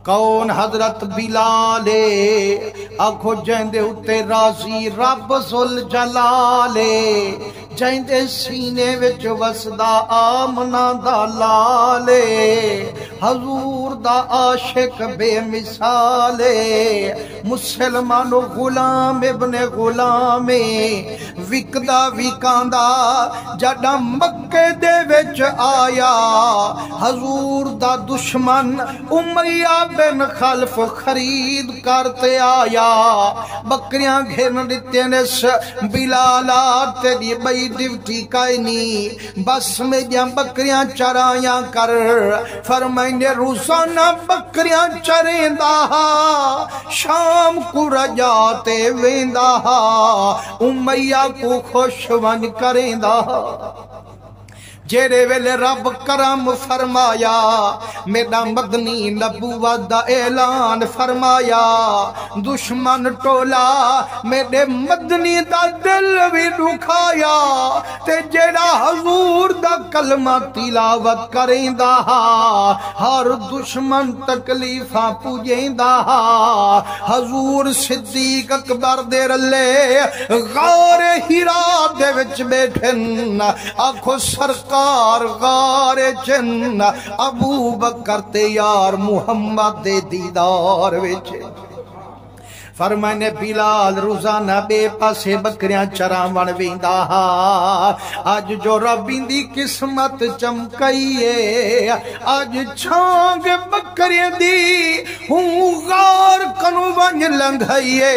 کون حضرت بلالے آکھو جیندے اتے راضی رب ذوالجلالے جیندے سینے وچ وسدا آمنہ دا لالے حضور دا عاشق بے مثالے مسلمانو غلام ابن غلام وکدا وکاندا جڑا مکے دے وچ آیا حضور دا دشمن امیہ بن خلف خرید کرتے آیا بکریاں گھن دیتے نس بلالا تیری بئی ڈیوٹی کائنی بس میں جاں بکریاں چرائیاں کر فرمائنے روزانہ بکریاں چرین دہا شام کو رجاتے وین دہا امیہ کو خوش ون کرین دہا جیرے ویلے رب کرم فرمایا میرا مدنی نبوت دا اعلان فرمایا دشمن ٹولا میرے مدنی دا دل بھی دکھایا تے جیڑا حضور دا کلمہ تلاوت کریں دا ہر دشمن تکلیفاں پوجیں دا حضور صدیق اکبر دے رلے غار ہیرا دے وچ بیٹھن آنکھو سرکار غار جن ابو بکر تے یار محمد دے دیدار وچ فرمائنے بلال روزانہ بے پاسے بکریاں چراون ویندا آج جو ربین دی قسمت چمکئیے آج چھانگ بکریاں دی ہوں غار کنو ونج لنگھئیے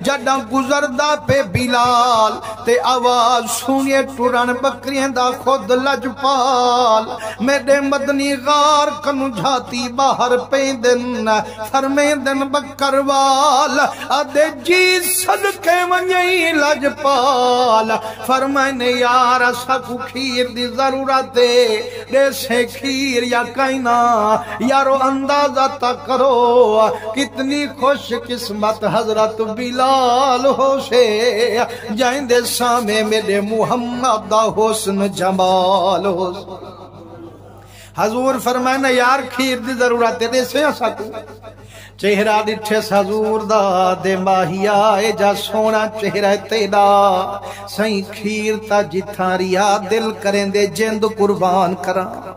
جڑا گزردہ پہ بلال تے آواز سنیے ٹوران بکریاں دا خود لجپال میرے مدنی غار کنو جھاتی باہر پیندن فرمیندن بکروال ادے جی صدقے ونجئی لجپال فرمائنے یار سکو کھیر دی ضرورت دے سے کھیر یا کائنا یارو اندازہ تک کرو کتنی خوش قسمت حضرت بلال ہو سے جائیں دے سامنے میرے محمد دا حسن جمال ہو حضور فرمائنے یار کھیر دی ضرورت دے سے سکو چہرہ ڈٹھے حضور دا دے ماہیا اے جا سونا چہرہ تیدا سائیں کھیر تا جتھاریا دل کریں دے جند قربان کران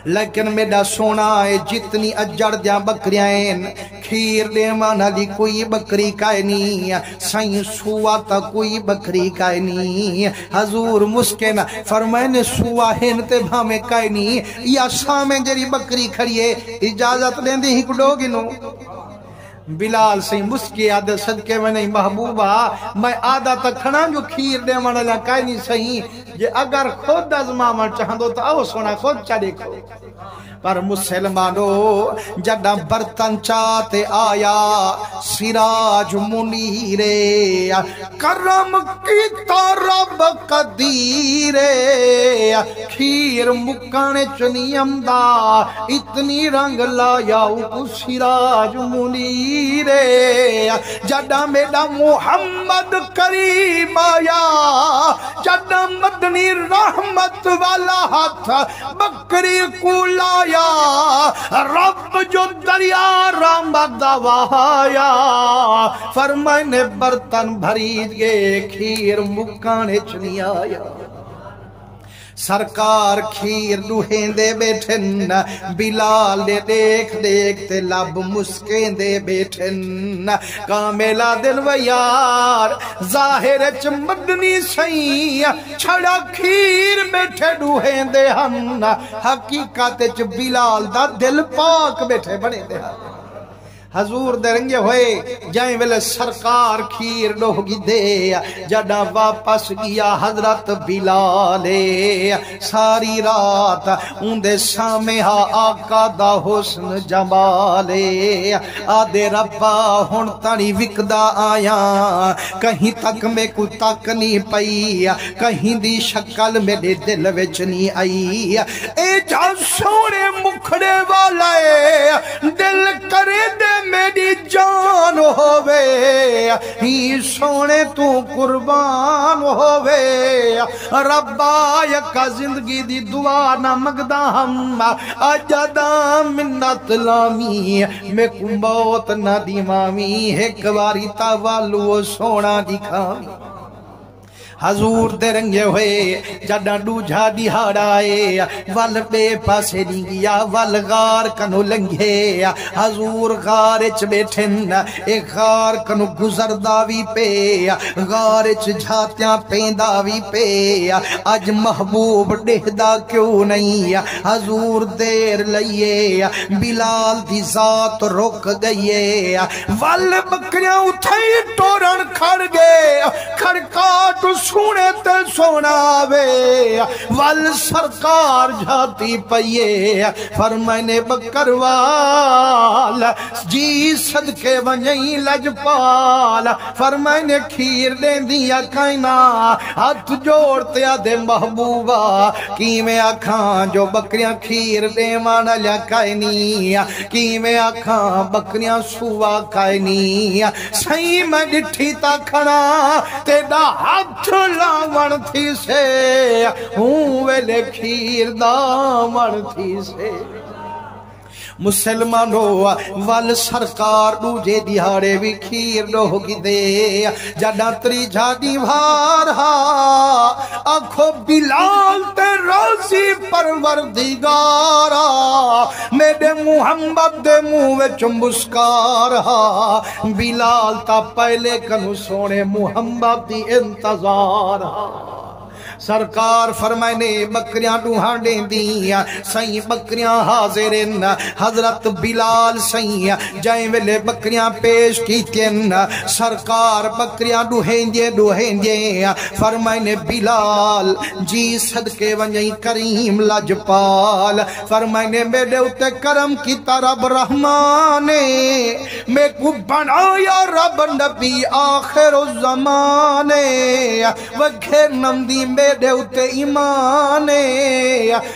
لیکن میڈا سونا ہے جتنی اجڑ دیاں بکریاں کھیر دے مانا لی کوئی بکری کائنی سائیں سوا تا کوئی بکری کائنی حضور مسکن فرمائنے سوا ہن تے بھامے کائنی یا سامیں جری بکری کھڑیے اجازت دیں دے ہی کڑو گنو بلال سے مسکی آدھے صدقے میں نہیں محبوبہ میں آدھا تک کھنا جو کھیر دے مانا لیا کائیں نہیں صحیح جے اگر خود ازمامہ چاہندو تو آو سونا خود چاڑے کو پر مسلمانو جڑا برتن چاہتے آیا سراج منیرے کرم کیتا رب قدیرے کھیر مکانے چنیم دا اتنی رنگ لایا سراج منیرے جڑا میڈا محمد کریم آیا جڑا مدنی رحمت والا ہاتھ بکری کو لایا رب جو دریا رحمت وہایا فرمائنے برتن بھرید گئے کھیر مکانے چنی آیا سرکار کھیر دوہیں دے بیٹھن بلال دے دیکھ دیکھتے لب مسکیں دے بیٹھن کاملہ دل و یار ظاہر مدنی سائیں چھڑا کھیر بیٹھے دوہیں دے ہم حقیقت بلال دا دل پاک بیٹھے بنے دے ہم حضور درنگے ہوئے جائیں ویلے سرکار کھیر لوگی دے جڑا واپس گیا حضرت بلالے ساری رات اندے سامنے آقا دا حسن جمالے آدھے ربا ہون تانی وکدا آیا کہیں تک میں کو تک نہیں پئی کہیں دی شکل میرے دل وچ نہیں آئی اے جا سونے مکھڑے والا ہے دل کرے دے میری جان ہووے ہی سونے تو قربان ہووے ربا یکا زندگی دی دعا نہ مگدا ہم اجدا منت لامی میں کو موت نہ دیوامی ایک واری تاوالو سونا دکھامی حضور دے رنگے ہوئے جڑا ڈوجھا دہاڑائے ول بے پاسے لنگیا ول غار کنو لنگے حضور غارچ بیٹھن ایک غار کنو گزر داوی پہ غارچ جھاتیاں پینداوی پہ اج محبوب ڈہدا کیوں نہیں حضور دیر لئیے بلال دی ذات رک گئیے ول بکریاں اٹھائی ٹورن کھڑ گئے کھڑکاٹ سونے تے سونا وے ول سرکار جھاتی پئیے فرمائنے بکروال جی صدقے ونجیں لجپال فرمائنے کھیر دیں دیا کائنا ہاتھ جوڑتے آدھے محبوبہ کی میں آکھاں جو بکریاں کھیر دیں مانا لیا کائنی کی میں آکھاں بکریاں سوا کائنی سہی میں ڈٹھی تا کھڑا تیڑا ہاتھ لاون تھی سے ہوں ویلے کھیر داون تھی سے مسلمانو وال سرکار دوجے دیہاڑے بھی کھیر ڈوگی دے جڑا تری جھاڑی بھارہا آنکھو بلال تے راضی پروردگارا میرے محمد دے منہ وچ مسکارہا بلال تا پہلے کنو سونے محمد دی انتظارہا سرکار فرمائنے بکریاں ڈوہاں دیں دیا سائیں بکریاں حاضرین حضرت بلال سائیں جائیں ویلے بکریاں پیش کیتین سرکار بکریاں ڈوہیں دیں فرمائنے بلال جی صدقے ونجیں کریم لجپال فرمائنے میرے اتے کرم کی رب رحمانے میں کو بنایا رب نبی آخر الزمانے وکھے نمدی میں دے اتے ایمانے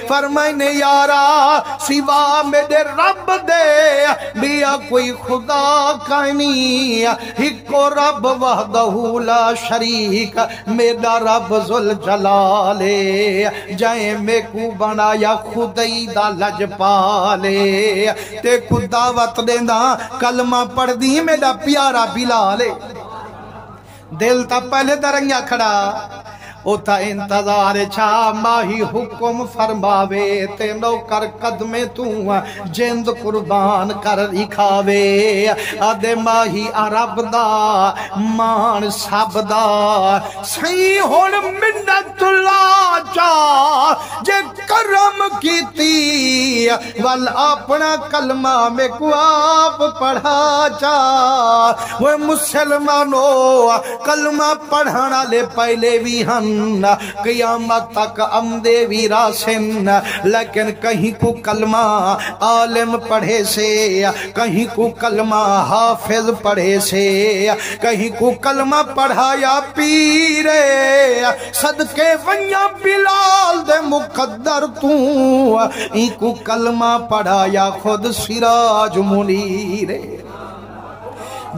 فرمائنے یارا سوا میرے رب دے بیا کوئی خدا کائنی ہکو رب وحدہ لا شریک میرا رب ذوالجلالے جائیں میں کو بنایا خدای دا لجپالے تے کو دعوت دینا کلمہ پڑھ دی میرا پیارا بلالے دل تا پہلے درنگیا کھڑا اوتا انتظار چھا ماہی حکم فرماوے تے نوکر قدمے تو جند قربان کر دکھاوے آدھے ماہی عرب دا مان سب دا سی ہون منت لا چا جے کرم کیتی وال اپنا کلمہ میں کو آپ پڑھا چا وہ مسلمانو کلمہ پڑھانا لے پہلے بھی ہم قیامت تک امدے ویراسن لیکن کہیں کو کلمہ عالم پڑھے سے کہیں کو کلمہ حافظ پڑھے سے کہیں کو کلمہ پڑھایا پیرے صدقے ونیا بلال دے مقدر تو ان کو کلمہ پڑھایا خود سراج منیرے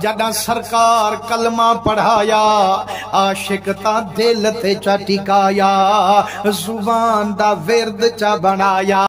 جڑا سرکار کلمہ پڑھایا عاشق تا دل تے چا ٹکایا زبان دا ورد چا بنایا